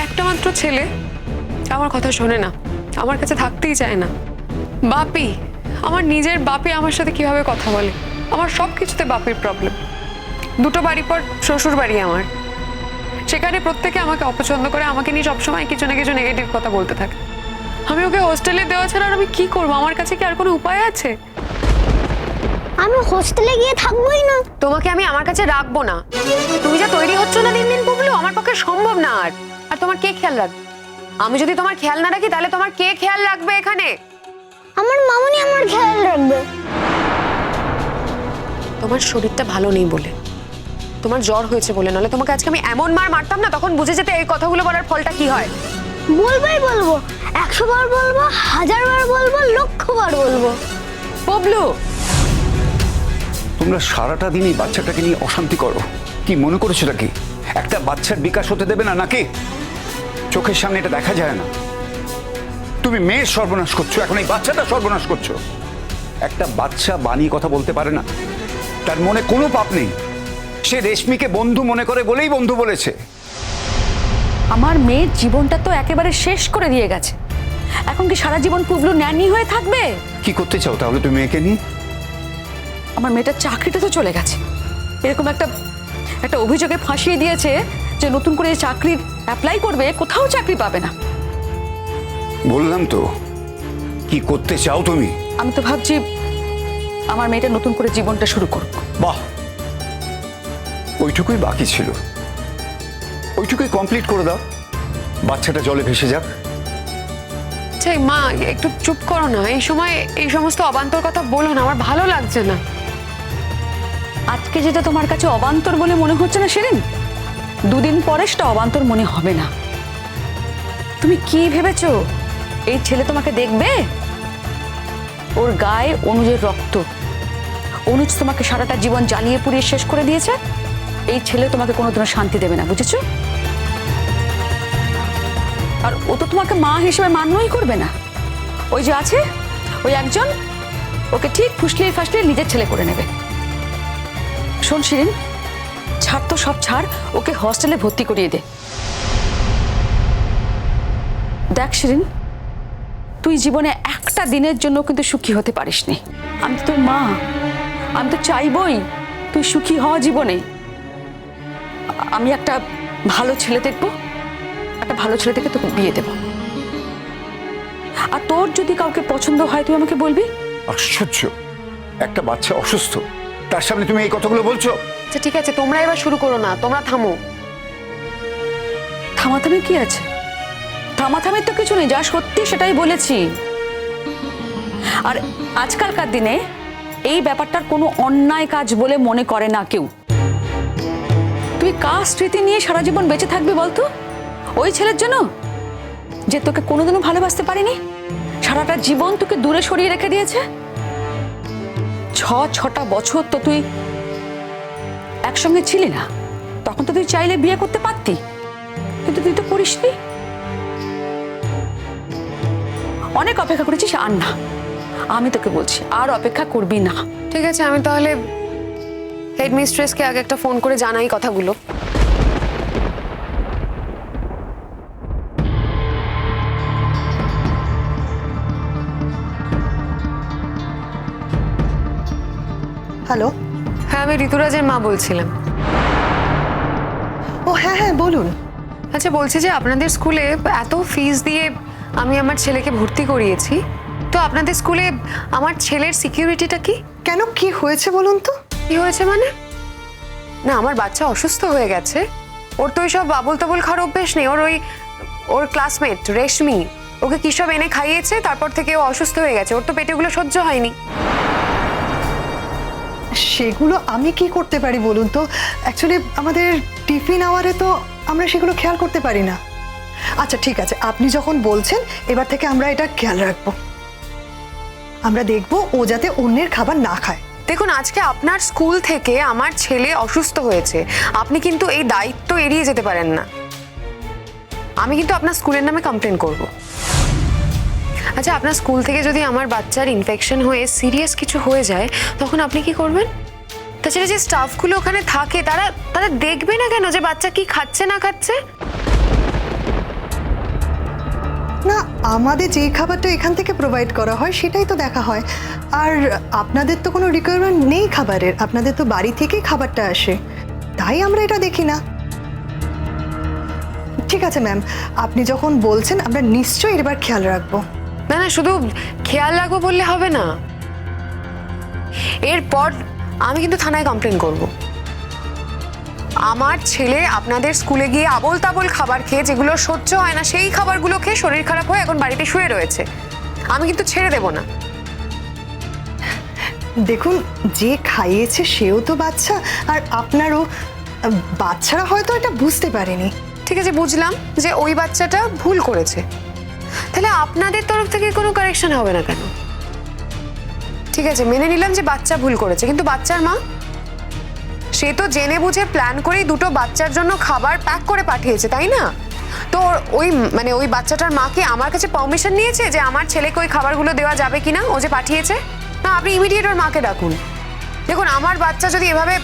একটা মাত্র ছেলে, আমার কথা শোনে না, আমার কাছে থাকতেই চায় না। বাপি, আমার নিজের বাপি আমার সাথে কিভাবে কথা বলে, আমার সব কিছুতে বাপির প্রবলেম। দুটো বাড়ি পর শ্বশুর বাড়ি আমার, সেখানে প্রত্যেকে আমাকে অপছন্দ করে, আমাকে নিয়ে সবসময় কিছু না কিছু নেগেটিভ কথা বলতে থাকে। আমি ওকে হোস্টেলে দেওয়া ছাড়া আর আমি কি করবো? আমার কাছে কি আর কোনো উপায় আছে? আমি হোস্টেলে গিয়ে থাকবোই না। তোমাকে আমি আমার কাছে রাখবো না। তুমি যা তৈরি হচ্ছ না দিন দিন পুবলু, আমার পক্ষে সম্ভব না। আর তোমার কে খেয়াল রাখবে? আমি যদি তোমার খেয়াল না রাখি তাহলে তোমার কে খেয়াল রাখবে এখানে? আমার মামুনি আমার খেয়াল রাখবে। তোমার শরীরটা ভালো নেই বলে, তোমার জ্বর হয়েছে বলে, নাহলে তোমাকে আজকে আমি এমন মার মারতাম না, তখন বুঝে যেতে এই কথাগুলো বলার ফলটা কি হয়। বলবোই বলবো, 100 বার বলবো, 1000 বার বলবো, 1,00,000 বার বলবো। পুবলু, তোমরা সারাটা দিনই বাচ্চাটাকে নিয়ে অশান্তি করো। কি মনে করেছো নাকি একটা বাচ্চার বিকাশ হতে দেবে না নাকি? চোখের সামনে এটা দেখা যায় না? তুমি মেয়ের সর্বনাশ করছো, এখন এই বাচ্চাটা সর্বনাশ করছো। একটা বাচ্চা বানিয়ে কথা বলতে পারে না, তার মনে কোনো পাপ নেই। সে রেশমিকে বন্ধু মনে করে বলেই বন্ধু বলেছে। আমার মেয়ের জীবনটা তো একেবারে শেষ করে দিয়ে গেছে। এখন কি সারা জীবন পুবলু ন্যানি হয়ে থাকবে? কি করতে চাও তাহলে তুমি মেয়েকে নিয়ে? আমার মেয়েটার চাকরিটা তো চলে গেছে, এরকম একটা অভিযোগে ফাঁসিয়ে দিয়েছে যে নতুন করে চাকরির অ্যাপ্লাই করবে, কোথাও চাকরি পাবে না। বললাম তো, কি করতে চাও তুমি? আমি তো ভাবছি আমার মেয়েটা নতুন করে জীবনটা শুরু করুক। বাহ, ওইটুকুই বাকি ছিল, ওইটুকুই কমপ্লিট করে দাও। বাচ্চাটা জলে ভেসে যাক। আচ্ছা মা, একটু চুপ করো না। এই সময় এই সমস্ত অবান্তর কথা বলো না, আমার ভালো লাগছে না। আজকে যেটা তোমার কাছে অবান্তর বলে মনে হচ্ছে না শিরিন, দুদিন পরে সেটা অবান্তর মনে হবে না। তুমি কি ভেবেছো এই ছেলে তোমাকে দেখবে? ওর গায়ে অনুজের রক্ত। অনুজ তোমাকে সারাটা জীবন জ্বালিয়ে পুড়িয়ে শেষ করে দিয়েছে। এই ছেলে তোমাকে কোনোদিনও শান্তি দেবে না, বুঝেছো? আর ও তো তোমাকে মা হিসেবে মান্যই করবে না। ওই যে আছে ওই একজন, ওকে ঠিক ফুসলিয়ে ফাসলিয়ে নিজের ছেলে করে নেবে। শোন শিরিন, ছাড় তো সব ছাড়, ওকে হস্টেলে ভর্তি করিয়ে দে। দেখ শিরিন, তুই জীবনে একটা দিনের জন্য কিন্তু সুখী হতে পারিসনি। আমি তো তোর মা, আমি তো চাইবই তুই সুখী হওয়া জীবনে। আমি একটা ভালো ছেলে দেখবো, একটা ভালো ছেলে থেকে তোকে বিয়ে দেব। আর তোর যদি কাউকে পছন্দ হয় তুই আমাকে বলবি। আশ্চর্য, একটা বাচ্চা অসুস্থ, তার সামনে তুমি এই কথাগুলো বলছো? আচ্ছা ঠিক আছে, তোমরা এবার শুরু করো না, তোমরা থামো। থামাথামি কি আছে? থামাথামির তো কিছু নেই, যা সত্যি সেটাই বলেছি। আর আজকালকার দিনে এই ব্যাপারটার কোনো অন্যায় কাজ বলে মনে করে না কেউ। তুই কার স্মৃতি নিয়ে সারা জীবন বেঁচে থাকবি বলতো? ওই ছেলের জন্য যে তোকে কোনোদিনও ভালোবাসতে পারেনি, সারাটা জীবন তোকে দূরে সরিয়ে রেখে দিয়েছে। 6টা বছর তো তুই একসঙ্গে ছিলি না, তখন তো তুই চাইলে বিয়ে করতে পারতি, কিন্তু তুই তো করিসনি। অনেক অপেক্ষা করেছিস, আর না, আমি তোকে বলছি আর অপেক্ষা করবি না। ঠিক আছে, আমি তাহলে হেডমিস্ট্রেসকে আগে একটা ফোন করে জানাই কথাগুলো। হ্যালো। হ্যাঁ, আমি ঋতুরাজের মা বলছিলাম। ও হ্যাঁ হ্যাঁ বলুন। আচ্ছা, বলছি যে আপনাদের স্কুলে এত ফিস দিয়ে আমি আমার ছেলেকে ভর্তি করিয়েছি, তো আপনাদের স্কুলে আমার ছেলের সিকিউরিটিটা কি? কেন, কি হয়েছে বলুন তো? কি হয়েছে মানে? না, আমার বাচ্চা অসুস্থ হয়ে গেছে। ওর তো ওইসব আবোল তাবোল খাওয়ার অভ্যেস নেই। ওর ক্লাসমেট রেশমি ওকে কি সব এনে খাইয়েছে, তারপর থেকে ও অসুস্থ হয়ে গেছে। ওর তো পেটে ওগুলো সহ্য হয়নি। সেগুলো আমি কি করতে পারি বলুন তো? অ্যাকচুয়ালি আমাদের টিফিন আওয়ারে তো আমরা সেগুলো খেয়াল করতে পারি না। আচ্ছা ঠিক আছে, আপনি যখন বলছেন এবার থেকে আমরা এটা খেয়াল রাখবো। আমরা দেখবো ও যাতে অন্যের খাবার না খায়। দেখুন, আজকে আপনার স্কুল থেকে আমার ছেলে অসুস্থ হয়েছে, আপনি কিন্তু এই দায়িত্ব এড়িয়ে যেতে পারেন না। আমি কিন্তু আপনার স্কুলের নামে কমপ্লেন করব। আচ্ছা, আপনার স্কুল থেকে যদি আমার বাচ্চার ইনফেকশন হয়ে সিরিয়াস কিছু হয়ে যায়, তখন আপনি কি করবেন? তাছাড়া যে স্টাফগুলো ওখানে থাকে তারা দেখবে না কেন যে বাচ্চা কি খাচ্ছে না খাচ্ছে? না, আমাদের যেই খাবারটা এখান থেকে প্রোভাইড করা হয় সেটাই তো দেখা হয়। আর আপনাদের তো কোনো রিকোয়ারমেন্ট নেই খাবারের, আপনাদের তো বাড়ি থেকেই খাবারটা আসে, তাই আমরা এটা দেখি না। ঠিক আছে ম্যাম, আপনি যখন বলছেন আমরা নিশ্চয়ই এবার খেয়াল রাখবো। না না, শুধু খেয়াল রাখবো বললে হবে না, এরপর আমি কিন্তু থানায় কমপ্লেন করব। আমার ছেলে আপনাদের স্কুলে গিয়ে আবোল তাবোল খাবার খেয়ে, যেগুলো সহ্য হয় না সেই খাবারগুলো খেয়ে শরীর খারাপ হয়ে এখন বাড়িতে শুয়ে রয়েছে। আমি কিন্তু ছেড়ে দেব না। দেখুন, যে খাইয়েছে সেও তো বাচ্চা, আর আপনারও। বাচ্চারা হয়তো এটা বুঝতে পারেনি। ঠিক আছে, বুঝলাম যে ওই বাচ্চাটা ভুল করেছে, তাহলে আপনাদের তরফ থেকে কোনো কারেকশন হবে না কেন? ঠিক আছে, মেনে নিলাম যে বাচ্চা ভুল করেছে, কিন্তু বাচ্চার মা, সে তো জেনে বুঝে প্ল্যান করেই দুটো বাচ্চার জন্য খাবার প্যাক করে পাঠিয়েছে, তাই না? তো ওই বাচ্চাটার মা কি আমার কাছে পারমিশন নিয়েছে যে আমার ছেলেকে ওই খাবারগুলো দেওয়া যাবে কিনা, ও যে পাঠিয়েছে? না, আপনি ইমিডিয়েট ওর মাকে ডাকুন। দেখুন, আমার বাচ্চা যদি এভাবে,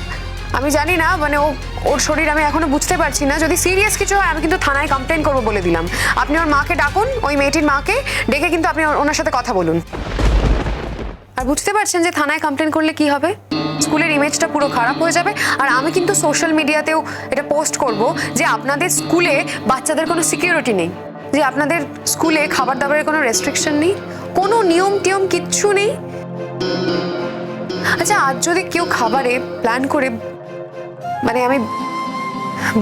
আমি জানি না, ওর শরীর আমি এখনো বুঝতে পারছি না, যদি সিরিয়াস কিছু হয় আমি কিন্তু থানায় কমপ্লেন করবো বলে দিলাম। আপনি ওর মাকে ডাকুন, ওই মেয়েটির মাকে ডেকে কিন্তু আপনি ওনার সাথে কথা বলুন। আর বুঝতে পারছেন যে থানায় কমপ্লেন করলে কি হবে? স্কুলের ইমেজটা পুরো খারাপ হয়ে যাবে। আর আমি কিন্তু সোশ্যাল মিডিয়াতেও এটা পোস্ট করব যে আপনাদের স্কুলে বাচ্চাদের কোনো সিকিউরিটি নেই, যে আপনাদের স্কুলে খাবার দাবারের কোনো রেস্ট্রিকশন নেই, কোনো নিয়ম টিয়ম কিচ্ছু নেই। আচ্ছা, আজ যদি কেউ খাবারে প্ল্যান করে, আমি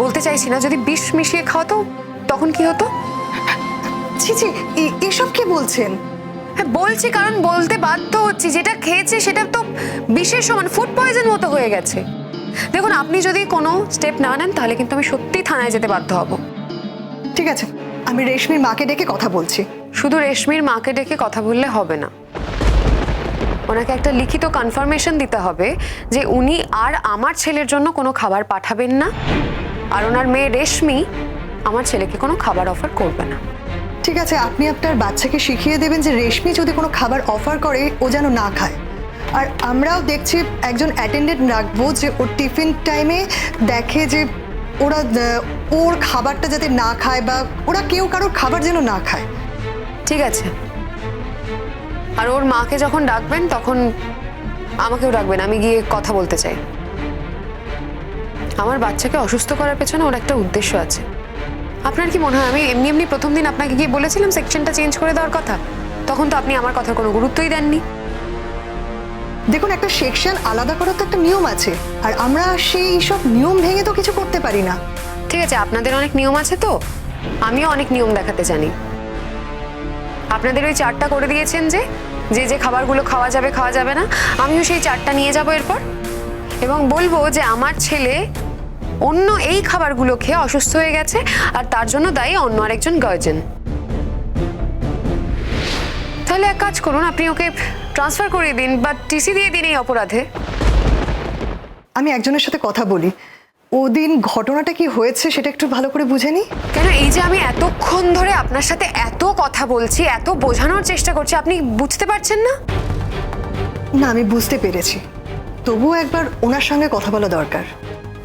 বলতে চাইছি না, যদি বিষ মিশিয়ে খাওয়াতো তখন কি হতো? ছি ছি, এসব কি বলছেন? হ্যাঁ বলছি, কারণ বলতে বাধ্য হচ্ছি। যেটা খেয়েছে সেটা তো বিষের সমান, ফুড পয়জন মতো হয়ে গেছে। দেখুন, আপনি যদি কোনো স্টেপ না নেন তাহলে কিন্তু আমি সত্যিই থানায় যেতে বাধ্য হব। ঠিক আছে, আমি রেশমির মাকে ডেকে কথা বলছি। শুধু রেশমির মাকে ডেকে কথা বললে হবে না, ওনাকে একটা লিখিত কনফার্মেশন দিতে হবে যে উনি আর আমার ছেলের জন্য কোনো খাবার পাঠাবেন না, আর ওনার মেয়ে রেশমি আমার ছেলেকে কোনো খাবার অফার করবে না। ঠিক আছে, আপনি আপনার বাচ্চাকে শিখিয়ে দেবেন যে রেশমি যদি কোনো খাবার অফার করে ও যেন না খায়। আর আমরাও দেখছি একজন অ্যাটেন্ডেন্ট রাখবো যে ওর টিফিন টাইমে দেখে যে ওর খাবারটা যাতে না খায়, বা ওরা কেউ কারোর খাবার যেন না খায়। ঠিক আছে, আর ওর মাকে যখন ডাকবেন তখন আমাকেও ডাকবেন, আমি গিয়ে কথা বলতে চাই। আমার বাচ্চাকে অসুস্থ করার পেছনে ওর একটা উদ্দেশ্য আছে। আপনার কি মনে হয় আমি এমনি এমনি প্রথম দিন আপনাকে গিয়ে বলেছিলাম সেকশনটা চেঞ্জ করে দেওয়ার কথা? তখন তো আপনি আমার কথার কোনো গুরুত্বই দেননি। দেখুন, একটা সেকশন আলাদা করার তো একটা নিয়ম আছে, আর আমরা সেই সব নিয়ম ভেঙে তো কিছু করতে পারি না। ঠিক আছে, আপনাদের অনেক নিয়ম আছে, তো আমিও অনেক নিয়ম দেখাতে জানি। আপনাদের ওই চার্টটা করে দিয়েছেন যে যে খাবারগুলো খাওয়া যাবে না, আমিও সেই চার্টটা নিয়ে যাব এরপর, এবং বলবো যে আমার ছেলে অন্য এই খাবারগুলো খেয়ে অসুস্থ হয়ে গেছে, আর তার জন্য দায়ী অন্য আরেকজন গার্জেন। তাহলে এক কাজ করুন, আপনি ওকে ট্রান্সফার করে দিন বা টিসি দিয়ে দিন এই অপরাধে। আমি একজনের সাথে কথা বলি, ওদিন ঘটনাটা কি হয়েছে সেটা একটু ভালো করে বুঝে নি। কেন, এই যে আমি এতক্ষণ ধরে আপনার সাথে এত কথা বলছি, এত বোঝানোর চেষ্টা করছি, আপনি বুঝতে পারছেন না? না, আমি বুঝতে পেরেছি, তবুও একবার ওনার সঙ্গে কথা বলা দরকার।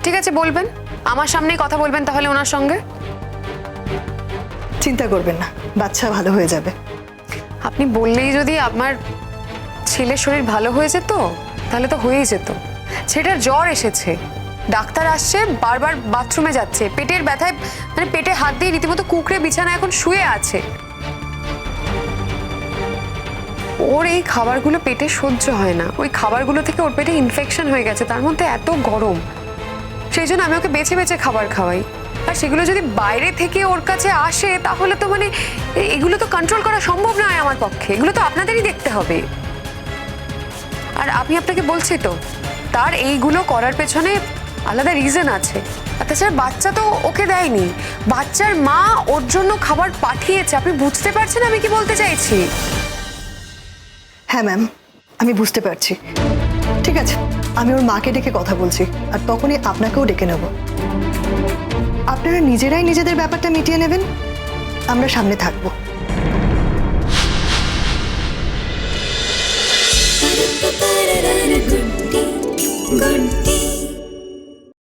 ঠিক আছে, বলবেন, আমার সামনেই কথা বলবেন তাহলে ওনার সঙ্গে। চিন্তা করবেন না, বাচ্চা ভালো হয়ে যাবে। আপনি বললেই যদি আমার ছেলের শরীর ভালো হয়ে যেত তাহলে তো হয়েই যেত। ছেলেটার জ্বর এসেছে, ডাক্তার আসছে, বারবার বাথরুমে যাচ্ছে, পেটের ব্যথায় পেটে হাত দিয়ে রীতিমতো কুঁকড়ে বিছানায় এখন শুয়ে আছে। ওর এই খাবারগুলো পেটে সহ্য হয় না, ওই খাবারগুলো থেকে ওর পেটে ইনফেকশন হয়ে গেছে, তার মধ্যে এত গরম। সেই জন্য আমি ওকে বেছে বেছে খাবার খাওয়াই, আর সেগুলো যদি বাইরে থেকে ওর কাছে আসে তাহলে তো এগুলো তো কন্ট্রোল করা সম্ভব নয় আমার পক্ষে, এগুলো তো আপনাদেরই দেখতে হবে। আর আমি আপনাকে বলছি তো, তার এইগুলো করার পেছনে আলাদা রিজন আছে। আর তাছাড়া বাচ্চা তো ওকে দেয়নি, বাচ্চার মা ওর জন্য খাবার পাঠিয়েছে। আপনি বুঝতে পারছেন আমি কি বলতে চাইছি? হ্যাঁ ম্যাম, আমি বুঝতে পারছি। ঠিক আছে, আমি ওর মাকে ডেকে কথা বলছি, আর তখনই আপনাকেও ডেকে নেব। আপনারা নিজেরাই নিজেদের ব্যাপারটা মিটিয়ে নেবেন, আমরা সামনে থাকবো। गुड्डी गुड्डी